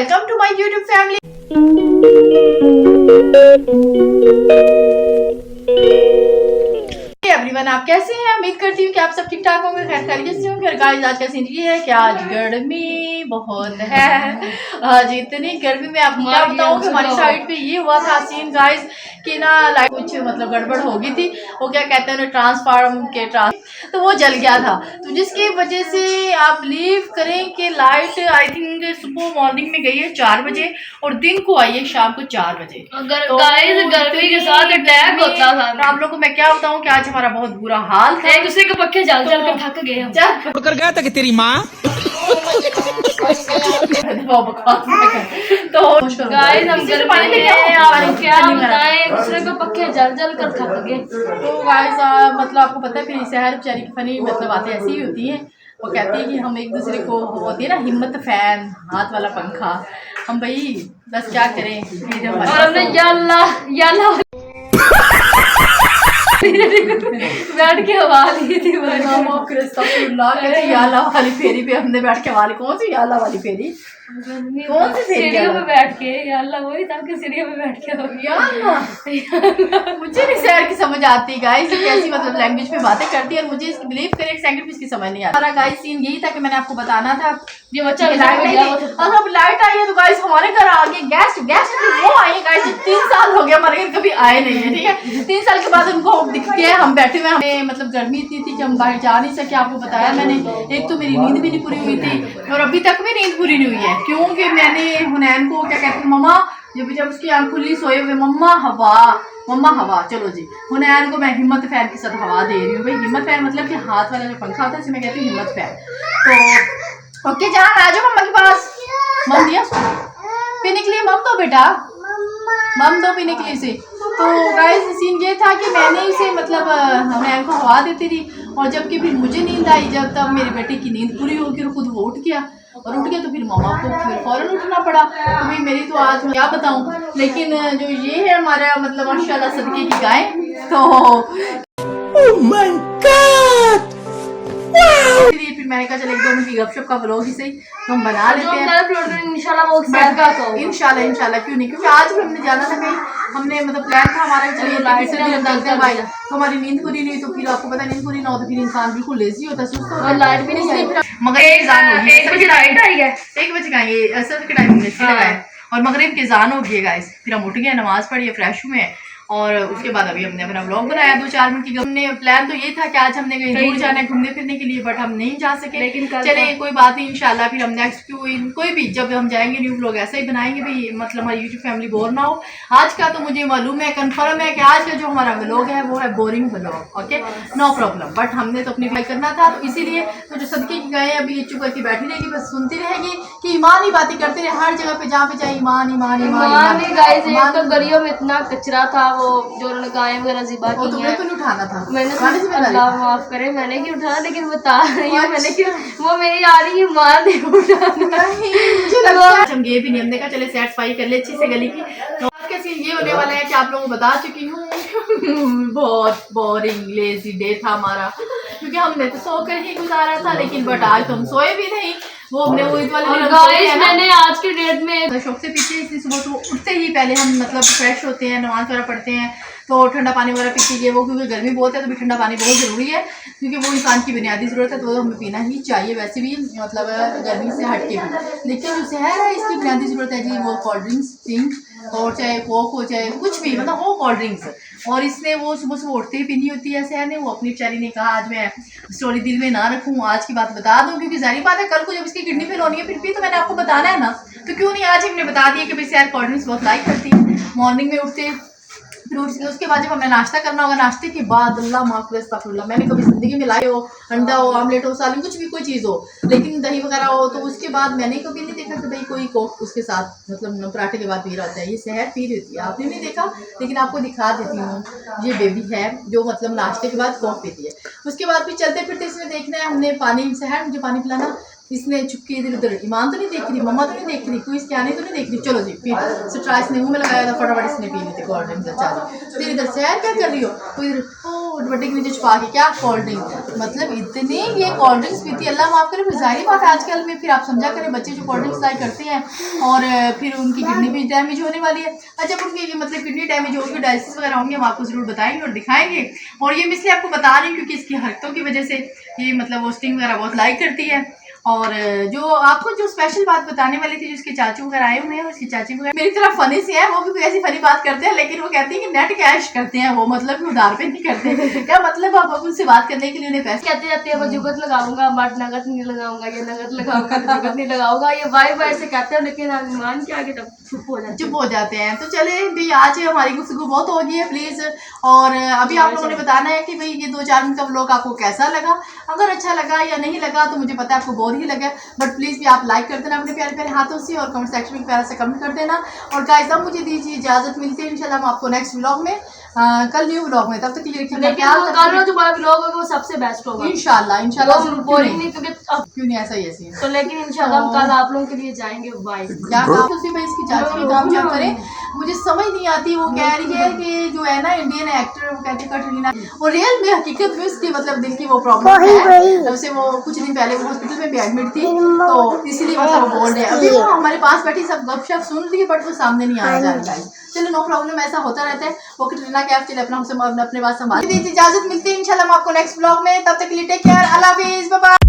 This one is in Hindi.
Welcome to my YouTube family. Everyone, आप कैसे हैं? उम्मीद करती हूँ कि आप सब ठीक ठाक होंगे, खैर खैरियत से होंगे। गाइस, आज का सीन ये है कि आज गर्मी बहुत है। आज इतनी गर्मी में आपको क्या बताऊँ कि हमारी साइड पे ये हुआ था सीन गाइस कि ना लाइट कुछ मतलब गड़बड़ हो गई थी। वो क्या कहते हैं ट्रांसफार्म के तो वो जल गया था, तो जिसकी वजह से आप बिलीव करें कि लाइट आई थिंक सुबह मॉर्निंग में गई है 4 बजे और दिन को आई है शाम को 4 बजे। तो गर्मी के साथ अटैक होता था। आप लोगों को मैं क्या बताऊं कि आज हमारा बहुत बुरा हाल था। एक दूसरे के पक्के जल जल कर थक गए हम। कर गया था कि तेरी माँ तो गाइस हम गर्मी में आपको क्या बताएं, दूसरे को पक्के जल जल कर थक गए। तो गाइस मतलब आपको पता है फिर शहर बेचारी की फनी मतलब बातें ऐसी ही होती हैं। वो कहती है कि हम एक दूसरे को होती है ना हिम्मत फैन हाथ वाला पंखा, हम भाई बस क्या करें। फिर हमने याल्ला बैठ के हवा ली थी याला वाली फेरी पे हमने बैठ के हमारी कौन सी याला वाली फेरी कौन सी सीढ़ियों पे बैठ के याल्ला वही था कि सीढ़ियों पे बैठ के मुझे नहीं शहर की समझ आती गाइस, कैसी मतलब लैंग्वेज में बातें करती है और मुझे इसकी बिलीव करें एक सेकंड भी इसकी समझ नहीं आता। हमारा गाइस सीन यही था कि मैंने आपको बताना था ये बच्चा और अब लाइट आई है तो गाइस हमारे घर आ गए गेस्ट वो आए हैं गाइस 3 साल हो गया हमारे घर कभी आए नहीं है, ठीक है। 3 साल के बाद उनको दिख के हम बैठे हुए, हमें मतलब गर्मी इतनी थी कि हम बाहर जा नहीं सके। आपको बताया मैंने, एक तो मेरी नींद भी नहीं पूरी हुई थी और अभी तक भी नींद पूरी नहीं हुई है क्योंकि मैंने हुनैन को क्या कहते हैं मम्मा जब उसकी आंख खुली सोए हुए मम्मा हवा चलो जी। हुनैन को मैं हिम्मत फैन के साथ हवा दे रही हूँ। भाई हिम्मत फैन मतलब कि हाथ वाला जो पंखा होता है उसे मैं कहती हूँ हिम्मत फैन। तो ओके जान आ जाओ मम्मा के पास। मम दिया पीने के लिए, मम दो बेटा, मम दो पीने के लिए से। तो गाइस सीन ये था कि मैंने इसे मतलब हुनैन को हवा देती थी और जबकि फिर मुझे नींद आई जब तब मेरे बेटे की नींद पूरी होगी और खुद वो उठ गया तो फिर मामा को फिर फौरन उठना पड़ा। तो भाई मेरी तो आज मैं क्या बताऊं, लेकिन जो ये है हमारा मतलब माशाल्लाह सदके की गाय तो फिर मैंने कहा चल एक दो मिनट की गपशप का व्लॉग ही सही तो हम बना लेते हैं इंशाल्लाह क्यों नहीं, क्योंकि आज भी हमने जाना था कहीं, हमने मतलब प्लान था हमारा चलिए भाई तो हमारी नींद पूरी नहीं, तो फिर आपको पता नींद पूरी ना हो तो फिर इंसान बिल्कुल लेजी होता है, सुस्त होता है, लाइट भी नहीं आई। मगर एक बजे लाइट आई है, 1 बजे का ये असर के टाइम लगाए और मगरिब की अज़ान हो गई है गाइस। फिर हम उठ गए, नमाज पढ़ी है, फ्रेश हुए हैं और उसके बाद अभी हमने अपना व्लॉग बनाया 2-4 मिनट की। हमने प्लान तो ये था कि आज हमने कहीं दूर जाना है घूमने फिरने के लिए, बट हम नहीं जा सके। लेकिन चले कोई बात नहीं, इंशाल्लाह फिर हम नेक्स्ट कोई भी जब हम जाएंगे न्यू व्लॉग ऐसा ही बनाएंगे भाई, मतलब हमारी यूट्यूब फैमिली बोर ना हो। आज का तो मुझे मालूम है, कंफर्म है कि आज का जो हमारा व्लॉग है वो है boring vlog, okay no problem, but हमने तो अपनी ट्राई करना था। तो इसीलिए तो जो सदके की गाय अभी ये चुप करके बैठी रहेगी, बस सुनती रहेगी कि ईमान ही बातें करते रहे हर जगह पे जहाँ पे जाए ईमान ईमान ईमान। तो गलियों में इतना कचरा था वो जो उन्होंने गाय वगैरह ज़िबा की है, उठाना था मैंने अल्लाह माफ करे मैंने क्यों उठाना, लेकिन बता रही हूँ मैंने क्यों, वो मेरी आ रही है मार दे हम ये भी नहीं, हमने कहा चले सेट सफाई कर ले अच्छी से गली की। तो आज का सीन ये होने वाला है कि आप लोगों को बता चुकी हूँ बहुत बोरिंग लेजी डे था हमारा, क्योंकि हमने तो सोकर ही गुजारा था, लेकिन बट आज तो हम सोए भी नहीं। वो हमने वो ईद वाले गाइस मैंने आज के डेट में शौक से पीछे, इसलिए सुबह तो उठते ही पहले हम मतलब फ्रेश होते हैं, नमाज वगैरह पढ़ते हैं, तो ठंडा पानी वगैरह पीते हैं वो, क्योंकि गर्मी बहुत है तो भी ठंडा पानी बहुत ज़रूरी है क्योंकि वो इंसान की बुनियादी ज़रूरत है, तो हमें पीना ही चाहिए वैसे भी मतलब गर्मी से हट के भी। लेकिन जो शहर है इसकी बुनियादी ज़रूरत है जी वो कोल्ड ड्रिंक्स ड्रिंक और चाहे कोक हो चाहे कुछ भी मतलब वो कोल्ड ड्रिंक्स, और इसने वो सुबह उठते ही पीनी होती है शहर ने। वो अपनी बेचारी ने कहा आज मैं स्टोरी दिल में ना रखूँ, आज की बात बता दूँ, क्योंकि जाहिर बात है कल को जब इसकी किडनी फेल होनी है फिर भी तो मैंने आपको बताना है ना, तो क्यों नहीं आज हमने बता दिया कि भाई शहर कोल्ड ड्रिंक्स बहुत लाइक करती है। मॉर्निंग में उठते फिर उसके बाद जब हमें नाश्ता करना होगा, नाश्ते के बाद अल्लाह माफ़ अस्तगफिरुल्लाह, मैंने कभी ज़िंदगी में लाई हो अंडा हो आमलेट हो सालन कुछ भी कोई चीज़ हो, लेकिन दही वगैरह हो, तो उसके बाद मैंने कभी नहीं देखा कि भाई कोई कोक उसके साथ मतलब पराठे के बाद पी रहा होता है। ये शहर पी रही होती है, आपने नहीं देखा, लेकिन आपको दिखा देती हूँ। ये बेबी है जो मतलब नाश्ते के बाद कोक पीती है। उसके बाद फिर चलते फिरते इसमें देखना है हमने पानी, शहर मुझे पानी पिलाना, इसने चुपके इधर उधर, ईमान तो नहीं देख रही, मम्मा तो नहीं देख रही, कोई इसके आने तो नहीं देख रही, चलो जी फिर स्ट्रा इसने मुंह में लगाया था, फटाफट इसने पी ली थी कोल्ड ड्रिंक्स। अच्छा जी फिर इधर सैर क्या कर रही हो, कोई इधर दुपट्टे के नीचे छुपा के, क्या कोल्ड ड्रिंक, मतलब इतने ये कोल्ड ड्रिंक्स पीती है, अल्लाह माफ़ करे। फिर जाहिर बात है आजकल में फिर आप समझा करें बच्चे जो कोल्ड ड्रिंक्स लाइक करते हैं और फिर उनकी किडनी भी डैमेज होने वाली है। जब उनकी मतलब किडनी डैमेज होगी, डायलिसिस वगैरह होंगे, हम आपको ज़रूर बताएंगे और दिखाएंगे। और ये मैं इसलिए आपको बता रही हूँ क्योंकि इसकी हरकतों की वजह से ये मतलब वो स्टिंग वगैरह बहुत लाइक करती है। और जो आपको जो स्पेशल बात बताने वाली थी, जिसके चाचू वगैरह आए हुए हैं, और उसकी चाची वगैरह मेरी तरफ फनी सी है, वो भी कोई ऐसी फनी बात करते हैं, लेकिन वो कहती है कि नेट कैश करते हैं वो, मतलब कि उधार पे नहीं करते। क्या मतलब आप उनसे बात करने के लिए उन्हें पैसे कहते जाते हैं वो जुगत लगाऊंगा बट नगद नहीं लगाऊंगा, ये नगद लगाऊंगा तो जुगत नहीं लगाऊंगा, ये बार बार से कहते हैं, लेकिन आप ईमान के आगे तब चुप हो जाते हैं। तो चले भाई, आज हमारी गुफ्तगू बहुत हो गई है प्लीज़। और अभी आप लोगों ने बताना है कि भाई ये 2-4 मिनट का व्लॉग आपको कैसा लगा। अगर अच्छा लगा या नहीं लगा तो मुझे पता है आपको बोर ही लगा, बट प्लीज़ भी आप लाइक कर देना अपने प्यारे प्यारे हाथों से, और कमेंट सेक्शन में प्यारा से कमेंट कर देना। और गाइस अब मुझे दीजिए इजाज़त, मिलती है इंशाल्लाह हम आपको नेक्स्ट व्लॉग में, कल न्यू व्लॉग में। तब तक के लिए लेकिन कल जो बड़ा व्लॉग होगा वो सबसे बेस्ट होगा इंशाल्लाह। बोरिंग नहीं, क्योंकि क्यों नहीं, ऐसा ही ऐसी तो लेकिन इंशाल्लाह हम कल आप लोगों के लिए जाएंगे। बाय। क्या काम उसी में इसकी चाची काम क्या करे, मुझे समझ नहीं आती। वो कह रही है कि जो है ना इंडियन एक्टर, वो कहते हैं कटरीना, वो रियल में हकीकत में उसकी मतलब दिल की वो प्रॉब्लम है। तब से वो कुछ दिन पहले वो हॉस्पिटल में भी एडमिट थी, तो इसीलिए मतलब वो बोल रहे हैं। अभी वो हमारे पास बैठी सब गपशप सुन रही है, बट वो सामने नहीं आया जा रहा है। चलो नो प्रॉब्लम, ऐसा होता रहता है। वो कटरीना कैफ चले अपना अपने बात संभाल दीजिए। इजाजत, मिलती है इंशाल्लाह हम आपको नेक्स्ट ब्लॉग में। तब तक के लिए टेक केयर, अल्लाह हाफिज़, बाय बाय।